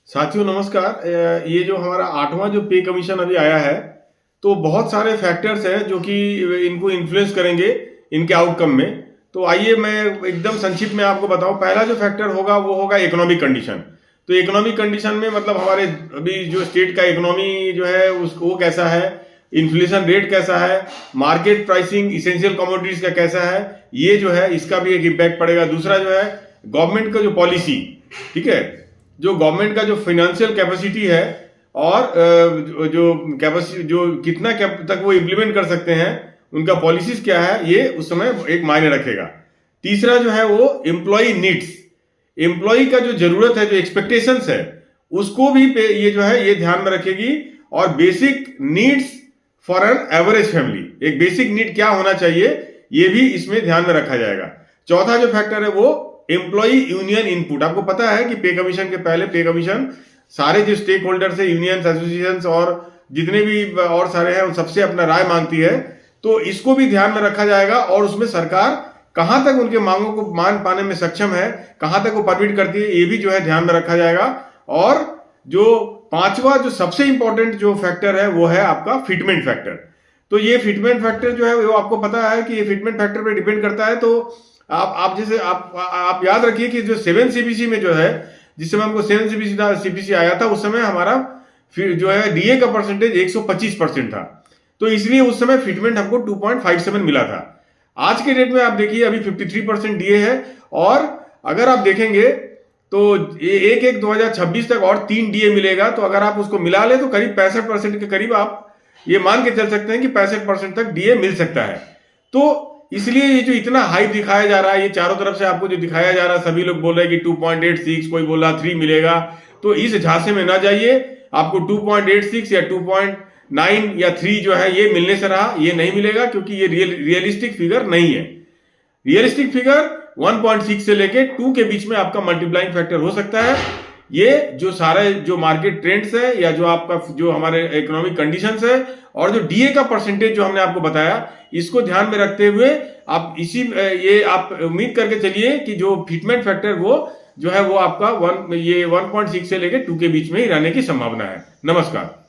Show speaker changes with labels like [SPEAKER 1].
[SPEAKER 1] साथियों नमस्कार। ये जो हमारा 8वां जो पे कमीशन अभी आया है, तो बहुत सारे फैक्टर्स हैं जो कि इनको इन्फ्लुएंस करेंगे इनके आउटकम में। तो आइए मैं एकदम संक्षिप्त में आपको बताऊं। पहला जो फैक्टर होगा वो होगा इकोनॉमिक कंडीशन। तो इकोनॉमिक कंडीशन में मतलब हमारे अभी जो स्टेट का इकोनॉमी जो है उसको वो कैसा है, इन्फ्लेशन रेट कैसा है, मार्केट प्राइसिंग इसेंशियल कमोडिटीज का कैसा है, ये जो है इसका भी एक इम्पैक्ट पड़ेगा। दूसरा जो है गवर्नमेंट का जो पॉलिसी, ठीक है, जो गवर्नमेंट का जो फाइनेंशियल कैपेसिटी है और जो कैपेसिटी जो कितना तक वो इम्प्लीमेंट कर सकते हैं, उनका पॉलिसीज क्या है, ये उस समय एक मायने रखेगा। तीसरा जो है वो एम्प्लॉय नीड्स, एम्प्लॉय का जो जरूरत है, जो एक्सपेक्टेशंस है, उसको भी ये जो है ये ध्यान में रखेगी। और basic needs for an average family, एक बेसिक नीड क्या होना चाहिए, ये भी इसमें ध्यान में रखा जाएगा। चौथा जो फैक्टर है वो एम्प्लॉय यूनियन इनपुट। आपको पता है कि पे कमीशन के पहले पे कमीशन सारे जो स्टेक होल्डर्स है, यूनियंस, एसोसिएशंस और जितने भी और सारे हैं, उन सबसे अपना राय मांगती है। तो इसको भी ध्यान में रखा जाएगा और उसमें सरकार कहां तक उनके मांगों को मान पाने में सक्षम है, कहां तक वो परमिट करती है, ये भी जो है ध्यान में रखा जाएगा। और जो पांचवा जो सबसे इंपॉर्टेंट जो फैक्टर है वो है आपका फिटमेंट फैक्टर। तो ये फिटमेंट फैक्टर जो है वो आपको पता है कि ये फिटमेंट फैक्टर पे डिपेंड करता है। तो आप जैसे आप याद रखिए कि जो 7 सीपीसी में जो है, जिस समय हमको 7 सीपीसी आया था, उस समय हमारा फिर जो है डीए का परसेंटेज 125% था। तो इसलिए उस समय फिटमेंट हमको 2.57 मिला था। आज के डेट में आप देखिए अभी 53% डीए है। और अगर आप देखेंगे तो 1/1/2026 तक और 3 डीए मिलेगा। तो अगर आप उसको मिला ले तो करीब 65% के करीब आप ये मान के चल सकते हैं कि 65% तक डीए मिल सकता है। तो इसलिए ये जो इतना हाइप दिखाया जा रहा है, ये चारों तरफ से आपको जो दिखाया जा रहा है, सभी लोग बोल रहे हैं कि 2.86, कोई बोल रहा 3 मिलेगा। तो इस झांसे में ना जाइए। आपको 2.86 या 2.9 या 3 जो है ये मिलने से रहा, ये नहीं मिलेगा, क्योंकि ये रियलिस्टिक फिगर नहीं है। रियलिस्टिक फिगर 1.6 से लेके 2 के बीच में आपका मल्टीप्लाइंग फैक्टर हो सकता है। ये जो सारे जो मार्केट ट्रेंड्स है या जो आपका जो हमारे इकोनॉमिक कंडीशंस है और जो डीए का परसेंटेज जो हमने आपको बताया, इसको ध्यान में रखते हुए आप ये आप उम्मीद करके चलिए कि जो फिटमेंट फैक्टर वो जो है वो आपका 1.6 से लेके 2 के बीच में ही रहने की संभावना है। नमस्कार।